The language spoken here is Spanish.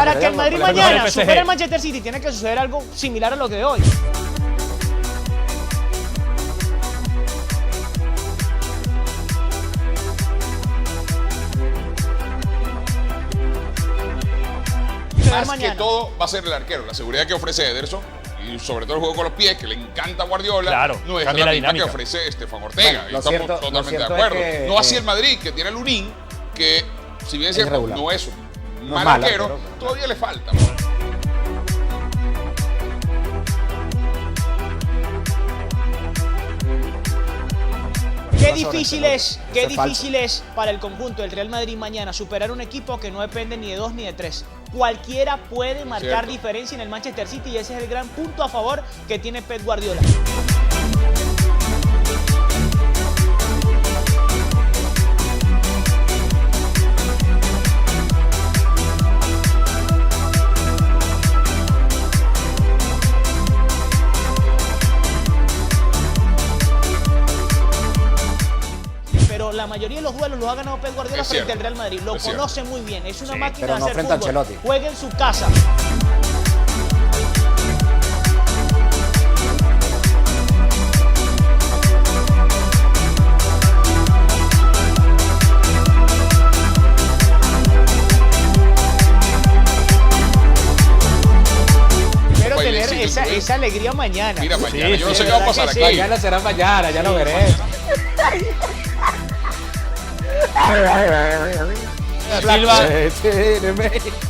Para que el Madrid mañana el supere al Manchester City, tiene que suceder algo similar a lo de hoy. Más que todo va a ser el arquero, la seguridad que ofrece Ederson y sobre todo el juego con los pies, que le encanta a Guardiola, claro, no es cambia la la misma que dinámica. ofrece Estefan Ortega. Bueno, y estamos totalmente de acuerdo. No así el Madrid, que tiene a Lunin, que si bien es cierto, irregular. no es un mal mal arquero, arquero, pero todavía le falta. Qué difícil es para el conjunto del Real Madrid mañana superar un equipo que no depende ni de 2 ni de 3. Cualquiera puede marcar diferencia en el Manchester City y ese es el gran punto a favor que tiene Pep Guardiola. Pero la mayoría de los duelos los ha ganado Pep Guardiola frente al Real Madrid. Lo conoce muy bien, es una máquina pero de no hacer frente a fútbol. Ancelotti. Juega en su casa. Espero tener esa alegría mañana. Mira, mañana, Sí, yo no sí, sé qué va a pasar sí. aquí. Ya no será mañana, ya lo veré. Silva. Sí,